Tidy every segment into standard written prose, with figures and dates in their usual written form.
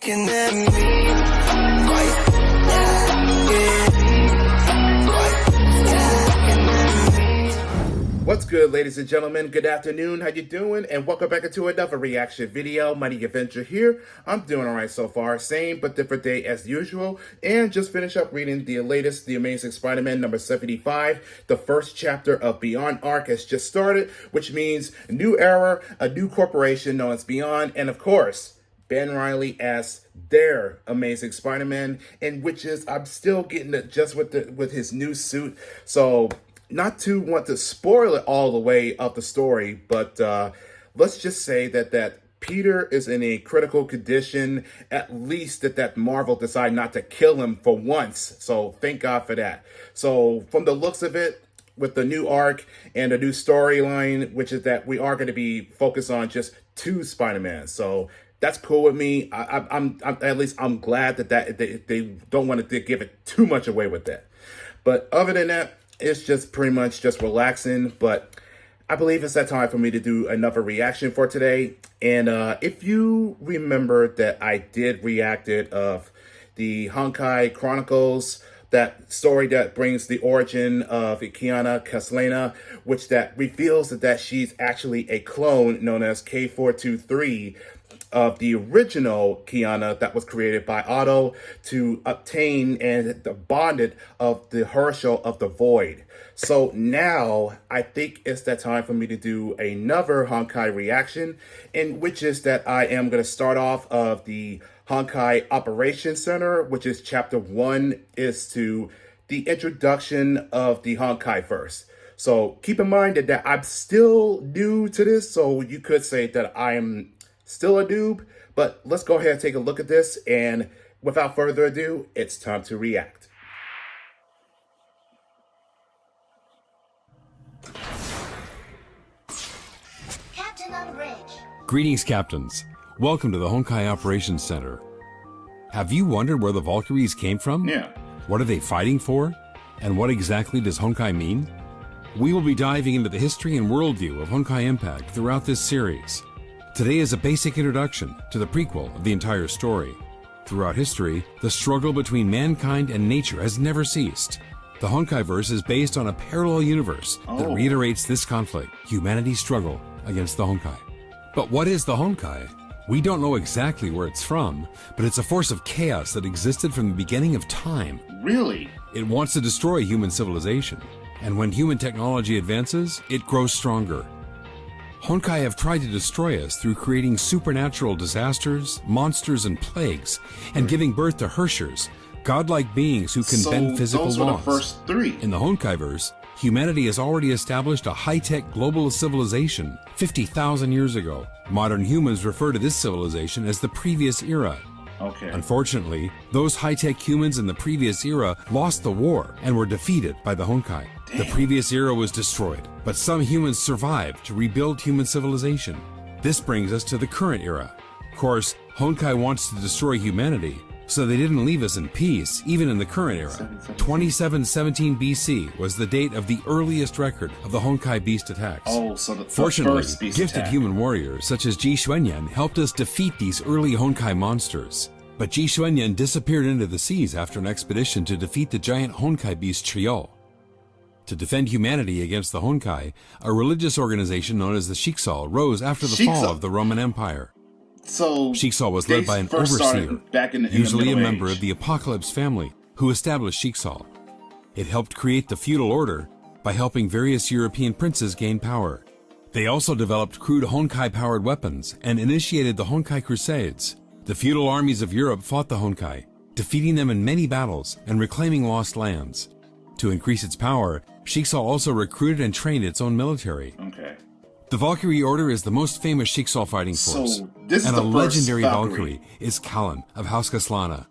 looking at me. What's good, ladies and gentlemen? Good afternoon. How you doing? And welcome back to another reaction video. Mighty Adventure here. I'm doing alright so far. Same but different day as usual. And just finished up reading the latest The Amazing Spider-Man number 75. The first chapter of Beyond arc has just started, which means a new era, a new corporation known as Beyond, and of course, Ben Reilly as their Amazing Spider-Man, and which is, I'm still getting it just with his new suit. So not to want to spoil it all the way of the story, but let's just say that Peter is in a critical condition, at least that Marvel decided not to kill him for once. So thank God for that. So from the looks of it, with the new arc and the new storyline, which is that we are going to be focused on just two Spider-Man. So that's cool with me. I'm at least I'm glad that they don't want to give it too much away with that. But other than that, it's just pretty much just relaxing, but I believe it's that time for me to do another reaction for today. And if you remember that I did reacted of the Honkai Chronicles, that story that brings the origin of Kiana Castellana, which that reveals that she's actually a clone known as K423 of the original Kiana that was created by Otto to obtain and the bonded of the Herschel of the Void. So now I think it's that time for me to do another Honkai reaction, in which is that I am going to start off of the Honkai Operations Center, which is chapter 1, is to the introduction of the Honkai-verse. So keep in mind that I'm still new to this, so you could say that I am still a noob, but let's go ahead and take a look at this, and without further ado, it's time to react. Captain on bridge. Greetings, Captains. Welcome to the Honkai Operations Center. Have you wondered where the Valkyries came from? Yeah. What are they fighting for? And what exactly does Honkai mean? We will be diving into the history and worldview of Honkai Impact throughout this series. Today is a basic introduction to the prequel of the entire story. Throughout history, the struggle between mankind and nature has never ceased. The Honkai-verse is based on a parallel universe that reiterates this conflict, humanity's struggle against the Honkai. But what is the Honkai? We don't know exactly where it's from, but it's a force of chaos that existed from the beginning of time. Really? It wants to destroy human civilization, and when human technology advances, it grows stronger. Honkai have tried to destroy us through creating supernatural disasters, monsters, and plagues, and giving birth to Herschers, godlike beings who can bend physical those were laws. the first three. In the Honkai-verse, humanity has already established a high-tech global civilization 50,000 years ago. Modern humans refer to this civilization as the previous era. Okay. Unfortunately, those high-tech humans in the previous era lost the war and were defeated by the Honkai. The previous era was destroyed, but some humans survived to rebuild human civilization. This brings us to the current era. Of course, Honkai wants to destroy humanity, so they didn't leave us in peace, even in the current era. 2717 BC was the date of the earliest record of the Honkai beast attacks. Oh, so the Fortunately, first beast gifted attack. human warriors such as Ch.1 helped us defeat these early Honkai monsters. But Ch.1 disappeared into the seas after an expedition to defeat the giant Honkai beast Ch.1. To defend humanity against the Honkai, a religious organization known as the Shiksal rose after the fall of the Roman Empire. So Shiksal was led by an overseer, usually a member of the Apocalypse family, who established Shiksal. It helped create the feudal order by helping various European princes gain power. They also developed crude Honkai-powered weapons and initiated the Honkai Crusades. The feudal armies of Europe fought the Honkai, defeating them in many battles and reclaiming lost lands. To increase its power, Shiksal also recruited and trained its own military. Okay. The Valkyrie Order is the most famous Shiksal fighting force, So this is and the a first legendary Valkyrie. Valkyrie is Kallen of House Castellana.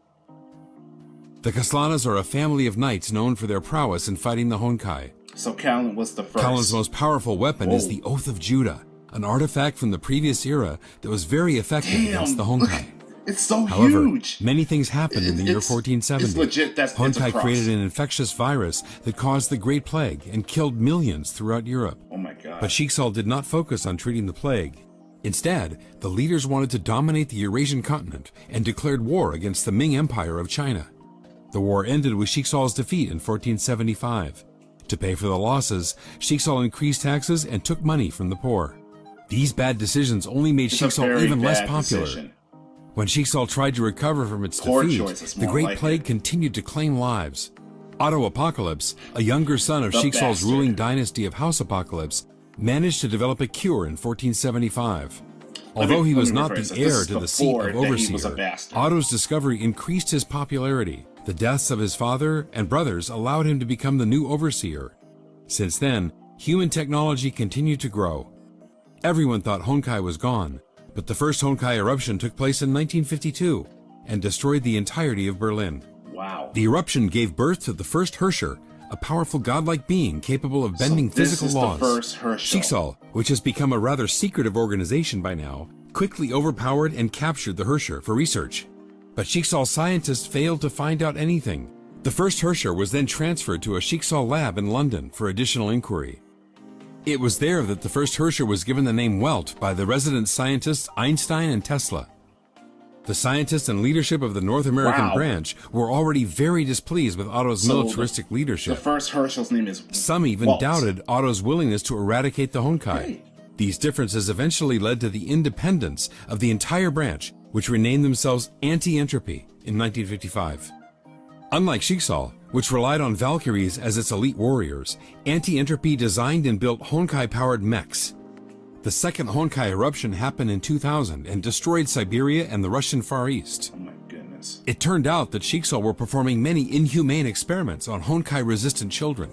The Castellanas are a family of knights known for their prowess in fighting the Honkai. So Kallen was the first. Kallen's most powerful weapon is the Oath of Judah, an artifact from the previous era that was very effective against the Honkai. It's so However, huge. many things happened in the year It's 1470. legit. It's a Honkai cross. created an infectious virus that caused the Great Plague and killed millions throughout Europe. Oh my god. But Shiksal did not focus on treating the plague. Instead, the leaders wanted to dominate the Eurasian continent and declared war against the Ming Empire of China. The war ended with Shixal's defeat in 1475. To pay for the losses, Shixal increased taxes and took money from the poor. These bad decisions only made Shixal even less popular. When Shixal tried to recover from its defeat, the Great Plague continued to claim lives. Otto Apocalypse, a younger son of Shixal's ruling dynasty of House Apocalypse, managed to develop a cure in 1475. Although he was not the heir to the seat of Overseer, Otto's discovery increased his popularity. The deaths of his father and brothers allowed him to become the new Overseer. Since then, human technology continued to grow. Everyone thought Honkai was gone, but the first Honkai eruption took place in 1952 and destroyed the entirety of Berlin. Wow. The eruption gave birth to the first Herrscher, a powerful godlike being capable of bending physical laws. The first Herrscher. Shixal, which has become a rather secretive organization by now, quickly overpowered and captured the Herrscher for research. But Shixal scientists failed to find out anything. The first Herrscher was then transferred to a Shixal lab in London for additional inquiry. It was there that the first Herrscher was given the name Welt by the resident scientists Einstein and Tesla. The scientists and leadership of the North American branch were already very displeased with Otto's militaristic leadership. The first Herschel's name is Some even Walt. doubted Otto's willingness to eradicate the Honkai. Hey. These differences eventually led to the independence of the entire branch, which renamed themselves Anti-Entropy in 1955. Unlike Shixal, which relied on Valkyries as its elite warriors, Anti-Entropy designed and built Honkai-powered mechs. The second Honkai eruption happened in 2000 and destroyed Siberia and the Russian Far East. Oh my goodness. It turned out that Shixal were performing many inhumane experiments on Honkai-resistant children.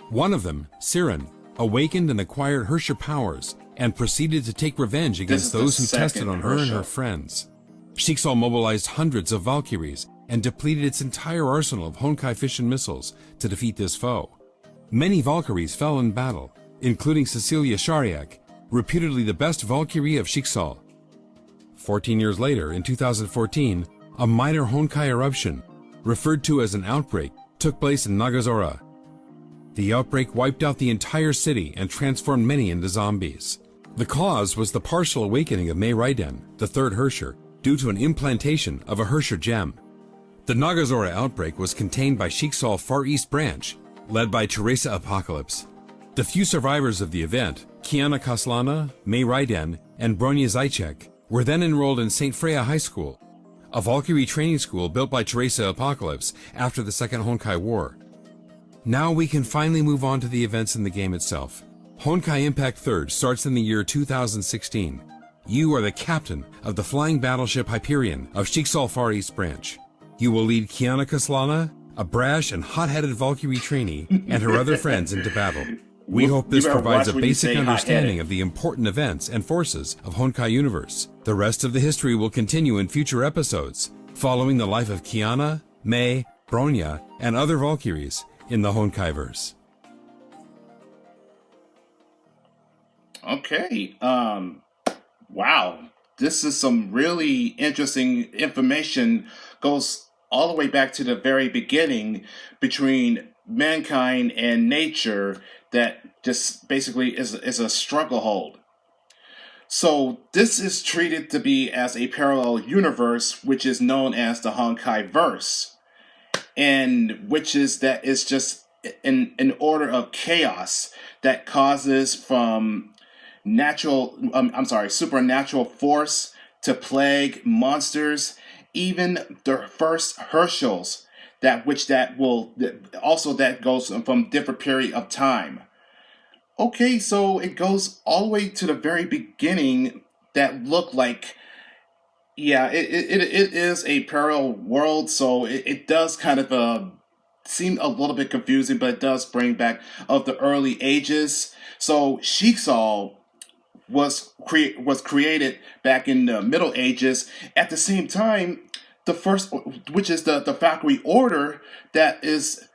One of them, Siren, awakened and acquired Herrscher powers and proceeded to take revenge against those who tested on her and her friends. Shixal mobilized hundreds of Valkyries and depleted its entire arsenal of Honkai fission missiles to defeat this foe. Many Valkyries fell in battle, including Cecilia Shariak, reputedly the best Valkyrie of Shixal. 14 years later, in 2014, a minor Honkai eruption, referred to as an outbreak, took place in Nagazora. The outbreak wiped out the entire city and transformed many into zombies. The cause was the partial awakening of Mei Raiden, the third Herrscher, due to an implantation of a Herrscher gem. The Nagazora outbreak was contained by Shixal Far East Branch, led by Teresa Apocalypse. The few survivors of the event, Kiana Kaslana, Mei Raiden, and Bronya Zajcek, were then enrolled in St. Freya High School, a Valkyrie training school built by Teresa Apocalypse after the Second Honkai War. Now we can finally move on to the events in the game itself. Honkai Impact 3rd starts in the year 2016. You are the captain of the flying battleship Hyperion of Shixal Far East Branch. You will lead Kiana Kaslana, a brash and hot-headed Valkyrie trainee, and her other friends into battle. We hope this provides a basic understanding of the important events and forces of Honkai Universe. The rest of the history will continue in future episodes, following the life of Kiana, Mei, Bronya, and other Valkyries in the Honkai-verse. Okay, wow. This is some really interesting information. Goes all the way back to the very beginning between mankind and nature that just basically is a struggle. So this is treated to be as a parallel universe, which is known as the Honkai-verse, and which is that is just an order of chaos that causes from supernatural force to plague, monsters, even the first Herschels, that goes from different period of time. Okay, so it goes all the way to the very beginning that looked like, yeah, it is a parallel world, so it does kind of seem a little bit confusing, but it does bring back of the early ages. So Shixal was created back in the Middle Ages. At the same time, the first, which is the Valkyrie Order, that is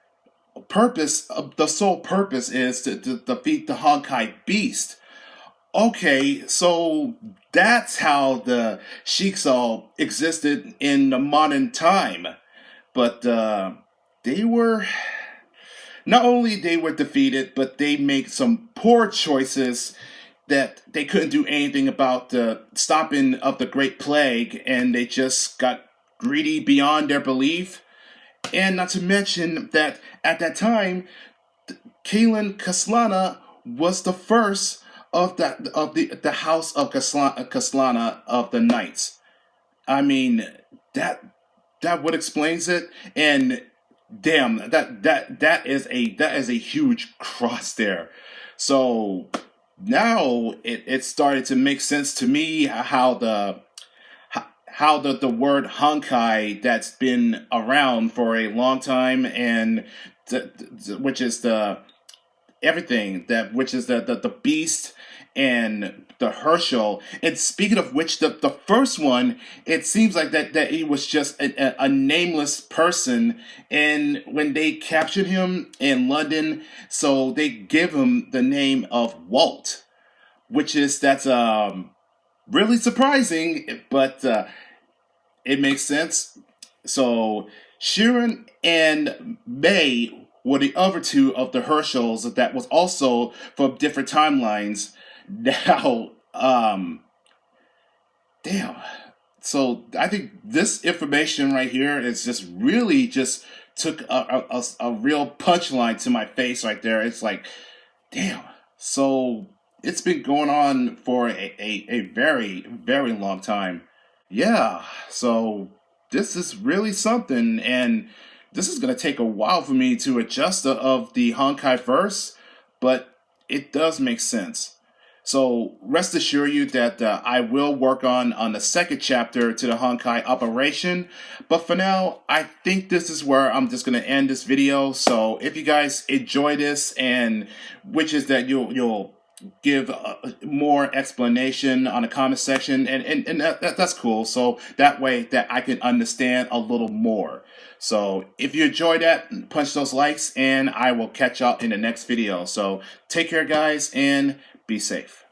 the sole purpose is to defeat the Honkai Beast. Okay, so that's how the Shixal existed in the modern time. But they were not only they were defeated, but they made some poor choices that they couldn't do anything about the stopping of the Great Plague, and they just got greedy beyond their belief. And not to mention that at that time, Kaelin Kaslana was the first of the house of Kaslana of the Knights. I mean, that what explains it. And damn, that is a huge cross there. So now it started to make sense to me how the word Honkai that's been around for a long time, and which is the everything that which is the beast and the Herschel. And speaking of which, the first one, it seems like that he was just a nameless person, and when they captured him in London, so they give him the name of Walt, that's really surprising, but it makes sense. So Sharon and May were the other two of the Herschels that was also from different timelines. Now, damn. So I think this information right here is just really just took a real punchline to my face right there. It's like, damn. So it's been going on for a very, very long time. Yeah, so this is really something, and this is going to take a while for me to adjust of the Honkai-verse, but it does make sense. So rest assured you that I will work on the second chapter to the Honkai operation, but for now, I think this is where I'm just going to end this video. So if you guys enjoy this, and which is that you'll give more explanation on the comment section, and that's cool, so that way that I can understand a little more. So if you enjoyed that, punch those likes, and I will catch y'all in the next video. So take care, guys, and be safe.